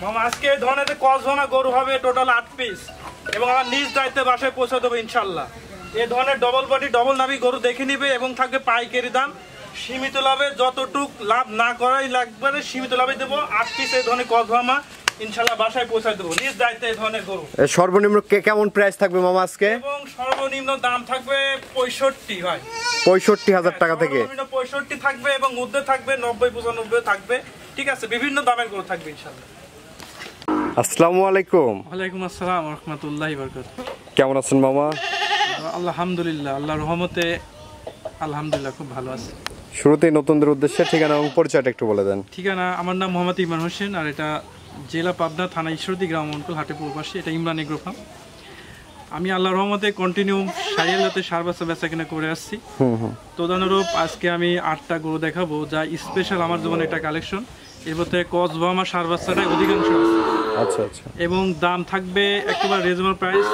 মামা আজকে এই ধরনের কসভামা গরু হবে টোটাল 8 পিস এবং আমার নিজ দায়িত্বে বাসায় পৌঁছে দেবো ইনশাল্লাহ। এই ধরনের ডবল বডি ডবল নাভি গরু দেখে নিবে এবং থাকবে পাইকারি দাম, সীমিত লাভে, যতটুক লাভ না করাই লাগবে সীমিত লাভে দেবো। 8 পিস এই ধরনের কসভামা ইনশাল্লাহ বাসায় পৌঁছে দেবো নিজ দায়িত্বে। এই ধরনের গরু সর্বনিম্ন কেমন প্রাইস থাকবে মামা আজকে? এবং সর্বনিম্ন দাম থাকবে 65 ভাই, 65,000 টাকা থেকে 65 থাকবে এবং ঊর্ধ্বে থাকবে 90-95 থাকবে। ঠিক আছে, বিভিন্ন দামের গরু থাকবে ইনশাল্লাহ। আসসালামু আলাইকুম। ওয়ালাইকুম আসসালাম ওয়া রাহমাতুল্লাহি ওয়া বারাকাতুহু। কেমন আছেন মামা? আলহামদুলিল্লাহ, আল্লাহর রহমতে আলহামদুলিল্লাহ খুব ভালো আছে। শুরুতেই নতুনদের উদ্দেশ্যে ঠিকানা এবং পরিচয়টা একটু বলে দেন। ঠিকানা, আমার নাম মোহাম্মদ ইমরান হোসেন, আর এটা জেলা পাবনা, থানা ঈশ্বরদী, গ্রাম অঞ্চল, হাটে পূর্বপাশে। এটা ইমরান এগ্রো ফার্ম। আমি আল্লাহর রহমতে কন্টিনিউ সারিয়ালাতে সার বাচ্চা বেচা কিনা করে আসছি। তদানুরূপ আজকে আমি 8টা গরু দেখাবো, যা স্পেশাল আমার জীবনে একটা কালেকশন। এর মধ্যে কসভামা সার বাচ্চাটাই অধিকাংশ আছে। আচ্ছা আচ্ছা। এবং দাম থাকবে একেবারে রিজনেবল প্রাইস।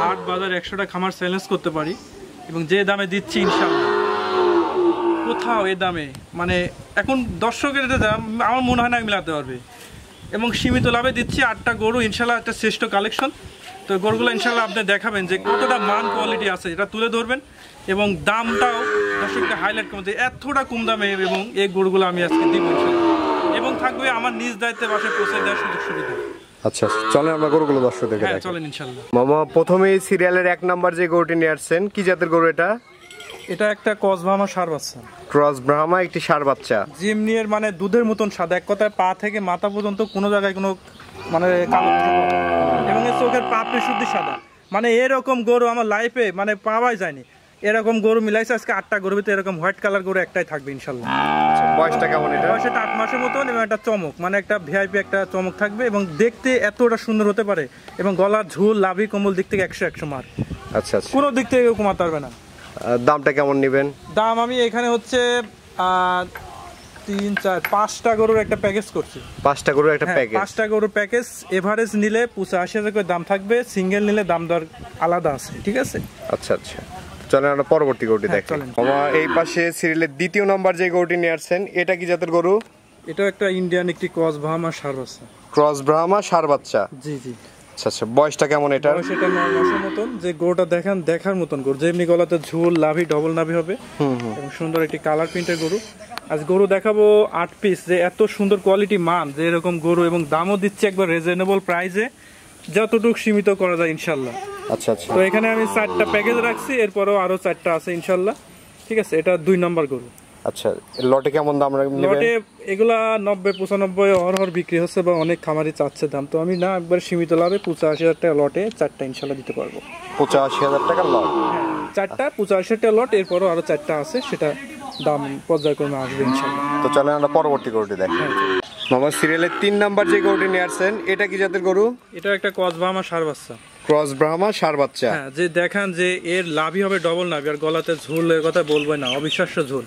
হাট বাজার 100টা খামার চ্যালেঞ্জ করতে পারি এবং যে দামে দিচ্ছি ইনশাআল্লাহ কোথাও এ দামে, মানে এখন দর্শকের দাম আমার মনে হয় না মিলাতে পারবে। এবং সীমিত লাভে দিচ্ছি 8টা গরু ইনশাআল্লাহ, একটা শ্রেষ্ঠ কালেকশন। তো গরুগুলো ইনশাআল্লাহ আপনি দেখাবেন যে কতটা মান কোয়ালিটি আছে, এটা তুলে ধরবেন এবং দামটাও দর্শককে হাইলাইট করবেন যে এতটা কম দামে এবং এই গরুগুলো আমি আজকে দিব ইনশাআল্লাহ। এবং থাকবে আমার নিজ দায়িত্বে বাসায় পৌঁছে দেওয়ার সুযোগ সুবিধা। আচ্ছা, চলেন আমরা গরুগুলো দর্শকদের দেখাই। হ্যাঁ চলেন ইনশাআল্লাহ। মামা প্রথমেই সিরিয়ালের 1 নাম্বার যে গরুটি নিয়ে আসছেন, কি জাতের গরু এটা? এটা একটা কসভামা সার বাচ্চা, ক্রস ব্রাহ্মা একটি সার বাচ্চা। জিমনির মানে দুধের মতন সাদা, এক কথায় পা থেকে মাথা পর্যন্ত কোনো জায়গায় কোনো মানে কালো কিছু পাবে না। এবং এর চোখের পাপড়ি শুদ্ধ সাদা, মানে এরকম গরু আমার লাইফে মানে পাওয়াই যায়নি। এরকম গরু মিলাইছে আজকে 8টা গরুর ভিতরে এরকম হোয়াইট কালার গরু একটাই থাকবে ইনশাআল্লাহ। বয়সটা কেমন এটা? বয়স এটা 8 মাসের মতন এবং একটা চমক, মানে একটা ভিআইপি একটা চমক থাকবে এবং দেখতে এতটা সুন্দর হতে পারে এবং গলার ঝুল লাভি কম্বল দিক থেকে 100 মার। আচ্ছা আচ্ছা। কোনো দিক থেকে কমাতে পারবে না। দামটা কেমন নেবেন? দাম আমি এখানে হচ্ছে 3-4-5টা গরুর একটা প্যাকেজ করছি। 5টা গরুর একটা প্যাকেজ? 5টা গরুর প্যাকেজ। এভারেজ নিলে 85,000 করে দাম থাকবে, সিঙ্গেল নিলে দাম দর আলাদা আছে। ঠিক আছে, আচ্ছা আচ্ছা। চলেন আমরা পরবর্তী গরুটি দেখি। মামা এই পাশে সিরিয়ালের 2য় নাম্বার যে গরুটি নিয়ে আসছেন, এটা কি জাতের গরু? এটা একটা ইন্ডিয়ান একটি ক্রস ব্রাহ্মা সার বাচ্চা। ক্রস ব্রাহ্মা সার বাচ্চা? জি জি। আচ্ছা আচ্ছা। বয়সটা কেমন এটা? বয়স এটা 9 মাসের মতন। যে গরুটা দেখেন দেখার মতন গরু, যেমনি গলাতে ঝুল লাভি ডবল নাভি হবে এবং সুন্দর একটি কালার প্রিন্টের গরু। আজ গরু দেখাবো 8 পিস, যে এত সুন্দর কোয়ালিটি মান, যে এরকম গরু এবং দামও দিচ্ছে একবার রিজনেবল প্রাইসে, যতটুকু সীমিত করা যায় ইনশাআল্লাহ। আচ্ছা আচ্ছা। তো এখানে আমি 4টা প্যাকেজ রাখছি, এরপরও আরো 4টা আছে ইনশাআল্লাহ। ঠিক আছে, এটা 2 নম্বর গরু। আচ্ছা, লটে কেমন দাম নেবেন? লটে এগুলা 90-95 হর বিক্রি হচ্ছে বা অনেক খামারি চাচ্ছে দাম, তো আমি না একবার সীমিত লাভে 85,000 টাকা লটে 4টা ইনশাআল্লাহ দিতে পারবো। 85,000 টাকা লট? হ্যাঁ 4টা 85,000 টাকা লট, এরপরও আরো 4টা আছে, সেটা দাম পর্যায়ক্রমে আসবে ইনশাআল্লাহ। তো চলেন আমরা পরবর্তী গরুটি দেখি। মামা সিরিয়ালের 3 নাম্বার যে গরুটি নিয়ে আসছেন, এটা কি জাতের গরু? এটা একটা কসভামা সার বাচ্চা। ক্রস ব্রাহ্মা সার বাচ্চা? হ্যাঁ, যে দেখান যে এর লাভই হবে ডবল নাভি, আর গলাতে ঝুলের কথা বলবো না, অবিশ্বাস্য ঝুল।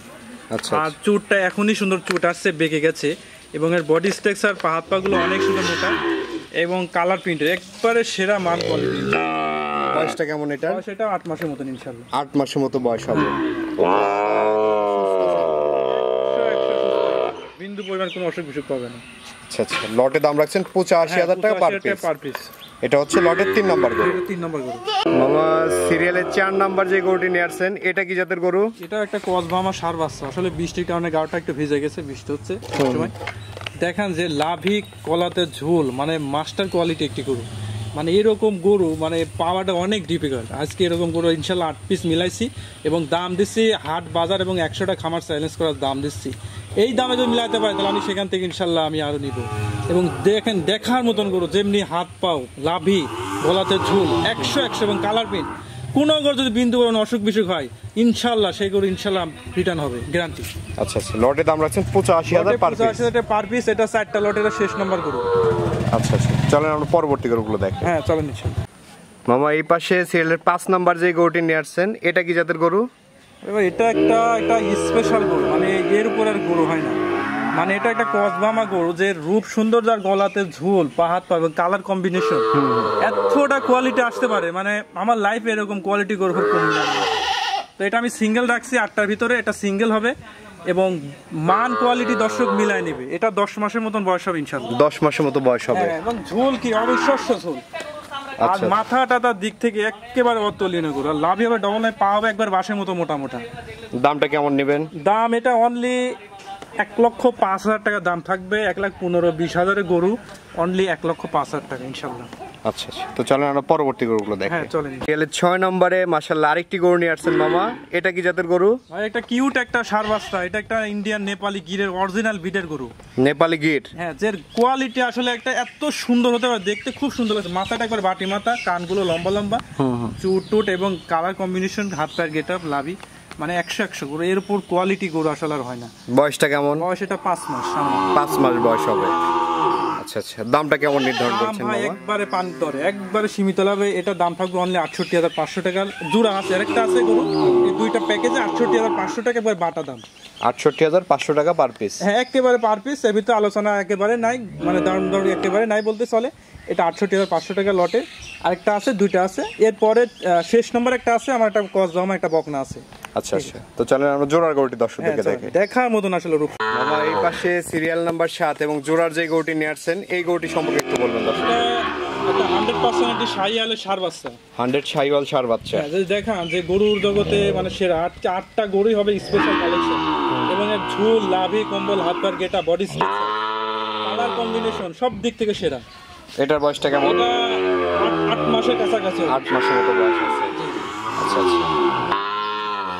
আচ্ছা। আর চুটটা এখনই সুন্দর চুট আসছে, বেঁকে গেছে এবং এর বডি স্ট্রাকচার পা হাত পাগুলো অনেক সুন্দর মোটা এবং কালার প্রিন্টের একবারে সেরা মান কোয়ালিটি। বয়সটা কেমন এটা? সেটা 8 মাসের মতন ইনশাআল্লাহ। 8 মাসের মতো বয়স হবে। বিন্দু পরিমাণ কোনো অসুখ বিসুখ পাবে না। আচ্ছা আচ্ছা। লটে দাম রাখছেন 85,000 টাকা পার পিস। এটা হচ্ছে লটের 3 নাম্বার গরু। 3 নম্বর গরু। মামা সিরিয়ালের 4 নাম্বার যে গরুটি নিয়ে আসছেন, এটা কি জাতের গরু? এটা একটা কসভামা সার বাচ্চা। আসলে বৃষ্টির কারণে গাওটা একটু ভিজে গেছে, বৃষ্টি হচ্ছে সময়। দেখেন যে লাভি কলাতে ঝুল, মানে মাস্টার কোয়ালিটি একটি গরু। মানে এরকম গরু মানে পাওয়াটা অনেক ডিফিকাল্ট। আজকে এরকম গরু ইনশাআল্লাহ 8 পিস মিলাইছি এবং দাম দিচ্ছি হাট বাজার এবং 100টা খামার চ্যালেঞ্জ করার দাম দিচ্ছি। এই দামে যদি মিলাতে পারি তাহলে আমি সেখান থেকে ইনশাআল্লাহ আমি আরো নিব। এবং দেখেন দেখার মতন গরু, যেমনি হাত পাও লাভি গলাতে ঝুল 100 এবং কালার প্রিন্ট। কোনো গরু যদি বিন্দু কোনো অসুখ বিসুখ হয় ইনশাআল্লাহ সেই গরু ইনশাআল্লাহ রিটার্ন হবে, গ্যারান্টি। আচ্ছা আচ্ছা। লটে দাম রাখছেন 85,000 পার পিস? 85,000 per piece. এটা 4টা লটের শেষ নম্বর গরু। আচ্ছা আচ্ছা। চলেন আমরা পরবর্তী গরুগুলো দেখি। হ্যাঁ চলেন ইনশাআল্লাহ। মামা এই পাশে সিরিয়ালের 5 নাম্বার যে গরুটি নিয়ে আসছেন, এটা কি জাতের গরু? এটা একটা স্পেশাল গরু, মানে এর উপর আর গরু হয় না। মানে এটা একটা কসভামা গরু, যে রূপ সুন্দর, যার গলাতে ঝুল পা হাত পা এবং কালার কম্বিনেশন এতটা কোয়ালিটি আসতে পারে, মানে আমার লাইফে এরকম কোয়ালিটি গরু খুব কম লাগে। তো এটা আমি সিঙ্গেল রাখছি 8টার ভিতরে, এটা সিঙ্গেল হবে এবং মান কোয়ালিটি দর্শক মিলায় নেবে। এটা 10 মাসের মতন বয়স হবে ইনশাআল্লাহ। 10 মাসের মতো বয়স হবে। হ্যাঁ, এবং ঝোল কি অবিশ্বাস্য ঝোল। আর মাথাটা তার দিক থেকে একেবারে অতুলনীয় গরু। আর লাভি হবে ডবল নয়, পা হবে একবার বাঁশের মতো মোটা মোটা। দামটা কেমন নেবেন? দাম এটা অনলি 1,05,000 টাকা দাম থাকবে। 1,15,20,000 গরু অনলি 1,05,000 টাকা ইনশাআল্লাহ। আচ্ছা আচ্ছা, তো চলেন আমরা পরবর্তী গরুগুলো দেখি। হ্যাঁ চলেন। গেলে 6 নম্বরে মাশাআল্লাহ আরেকটি গরু নিয়ে আসছেন মামা। এটা কি জাতের গরু? ভাই একটা কিউট একটা ষাঁড় বাচ্চা। এটা একটা ইন্ডিয়ান নেপালি গিরের অরিজিনাল বিটের গরু। নেপালি গির? হ্যাঁ, যে কোয়ালিটি আসলে একটা এত সুন্দর হতে পারে, দেখতে খুব সুন্দর লাগছে। মাথাটা একবার বাটি মাথা, কানগুলো লম্বা লম্বা, চুট টুট এবং কালার কম্বিনেশন, হাত পায়ের গেটআপ, লাভি, মানে 100 গরু। এর উপর কোয়ালিটি গরু আসলে আর হয় না। বয়সটা কেমন? বয়স এটা 5 মাস। 5 মাস বয়স হবে। আচ্ছা আচ্ছা, দামটা কেমন নির্ধারণ করছেন ভাই? মামা? একবারে পান দরে, একবারে সীমিত লাভে। এটা দাম থাকবে অনলি 68,500 টাকা। জোড়া আছে, আরেকটা আছে গরু। এই দুইটা প্যাকেজে 68,500 টাকা একবার বাটা দাম। 68,500 টাকা পার পিস? হ্যাঁ, একেবারে পার পিস। এর ভিতরে আলোচনা একেবারে নাই, মানে দাম দর একেবারে নাই বলতে চলে। এটা 68,500 টাকা লটে। আরেকটা আছে, দুইটা আছে। এরপরে শেষ নম্বর একটা আছে, আমার একটা কসবামা, একটা বকনা আছে। আচ্ছা আচ্ছা, তো চলেন আমরা জোড়ার গরুটি দর্শকদেরকে দেখাই। দেখার মতন আসলে রূপ। মামা এই পাশে সিরিয়াল নাম্বার 7 এবং জোড়ার যে গরুটি নিয়ে আসছেন, এই গরুটি সম্পর্কে একটু বলবেন দর্শক। এটা 100% শাহিওয়ালের ষাঁড় বাচ্চা। 100 শাহিওয়াল ষাঁড় বাচ্চা। হ্যাঁ, যদি দেখান যে গরুর জগতে মানে সেরা 8টা গরুই হবে স্পেশাল কালেকশন। এবং এর ঝুল, লাভি, কম্বল, হাত পার গেটা, বডি স্ট্রাকচার, কালার কম্বিনেশন সব দিক থেকে সেরা। এটার বয়সটা কেমন? এটা 8 মাসের কাছাকাছি। 8 মাসের মতো বয়স আছে। আচ্ছা আচ্ছা,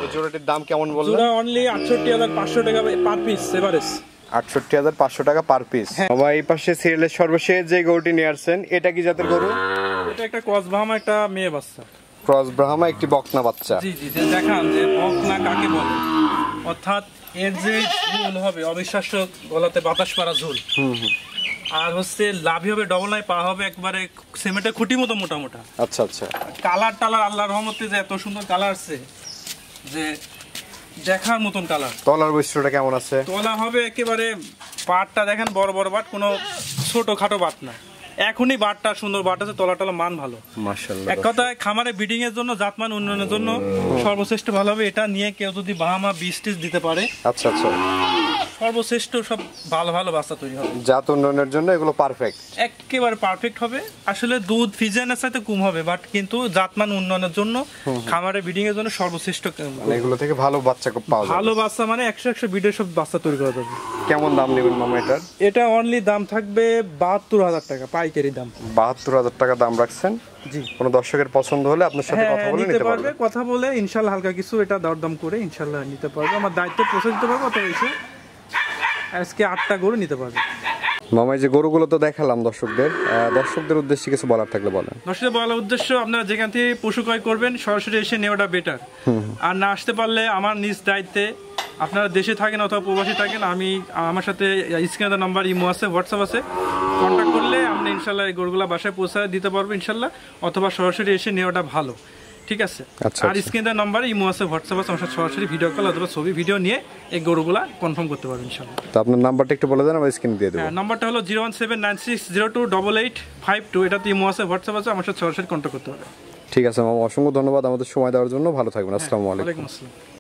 এই জোড়াটির দাম কেমন বললেন? জোড়া অনলি 68,500 টাকা পার পিস এভারেজ। 68,500 টাকা পার পিস। বাবা এই পাশে সিরিয়ালের সর্বশেষ যে গরুটি নিয়ে আসছেন, এটা কি জাতের গরু? এটা একটা কসবাহামা, একটা মেয়ে বাচ্চা। ক্রস ব্রাহ্মা, একটি বকনা বাচ্চা। জি জি, যে দেখান যে বকনা কাকে বলে। অর্থাৎ এর যে ঝুল হবে অবিশ্বাস্য, গলাতে বাতাস পাড়া ঝুল। আর হচ্ছে লাভি হবে ডবল নাই, পা হবে একবারে সিমেন্টের খুঁটি মতো মোটা মোটা। আচ্ছা আচ্ছা, কালার টালার আল্লাহর রহমতে যে এত সুন্দর কালার আছে, যে দেখার মতন কালার। তলার বৈশিষ্ট্যটা কেমন আছে? তোলা হবে একেবারে, বাটটা দেখেন বড় বড় বাট, কোনো ছোট খাটো বাট না। এখনই বাটটা সুন্দর বাট আছে, তলা টলা মান ভালো মাশাআল্লাহ। এক কথায় খামারে ব্রিডিং এর জন্য, জাতমান উন্নয়নের জন্য সর্বশ্রেষ্ঠ ভালো হবে। এটা নিয়ে কেউ যদি বাহামা 20 দিতে পারে, আচ্ছা আচ্ছা, সর্বশ্রেষ্ঠ সব ভালো ভালো বাচ্চা তৈরি হবে। জাত উন্নয়নের জন্য এগুলো পারফেক্ট, একেবারে পারফেক্ট হবে। আসলে দুধ ফিজিয়ানের সাথে কম হবে, বাট কিন্তু জাতমান উন্নয়নের জন্য, খামারে ব্রিডিং এর জন্য সর্বশ্রেষ্ঠ। মানে এগুলো থেকে ভালো বাচ্চা পাওয়া যাবে। ভালো বাচ্চা মানে 100 বিডের সব বাচ্চা তৈরি করা যাবে। কেমন দাম নেবেন মামা এটার? এটা অনলি দাম থাকবে 72,000 টাকা পাইকারি দাম। 72,000 টাকা দাম রাখছেন। জি, কোনো দর্শকের পছন্দ হলে আপনার সাথে কথা বলে নিতে পারবে। কথা বলে ইনশাআল্লাহ হালকা কিছু এটা দরদাম করে ইনশাআল্লাহ নিতে পারবে। আমার দায়িত্ব পৌঁছে দিতে পারবো। অত হয়েছে আজকে 8টা গরু নিতে পারবে। মামা যে গরুগুলো তো দেখালাম দর্শকদের উদ্দেশ্যে কিছু বলার থাকলে বলেন। দর্শকদের বলার উদ্দেশ্য, আপনারা যেখান থেকে পশু ক্রয় করবেন সরাসরি এসে নেওয়াটা বেটার। আর না আসতে পারলে আমার নিজ দায়িত্বে, আপনারা দেশে থাকেন অথবা প্রবাসী থাকেন, আমার সাথে স্ক্রিনে নাম্বার, ইমো আছে, হোয়াটসঅ্যাপ আছে, কন্ট্যাক্ট করলে আমরা ইনশাল্লাহ এই গরুগুলা বাসায় পৌঁছায় দিতে পারবো ইনশাল্লাহ। অথবা সরাসরি এসে নেওয়াটা ভালো, ঠিক আছে? আর স্ক্রিনের নাম্বার, ইমো আছে, হোয়াটসঅ্যাপ আছে, আমার সাথে সরাসরি ভিডিও কল অথবা ছবি ভিডিও নিয়ে এই গরুগুলা কনফার্ম করতে পারবো ইনশাল্লাহ। তো আপনার নাম্বারটা একটু বলে দেন, আমরা স্ক্রিনে দিয়ে দেব। নাম্বারটা হলো 01796028852। এটাতে ইমো আছে, হোয়াটসঅ্যাপ আছে, আমার সাথে সরাসরি কন্ট্যাক্ট করতে হবে। ঠিক আছে মামা, অসংখ্য ধন্যবাদ আমাদের সময় দেওয়ার জন্য। ভালো থাকবেন। আসসালামু আলাইকুম। ওয়ালাইকুম আসসালাম।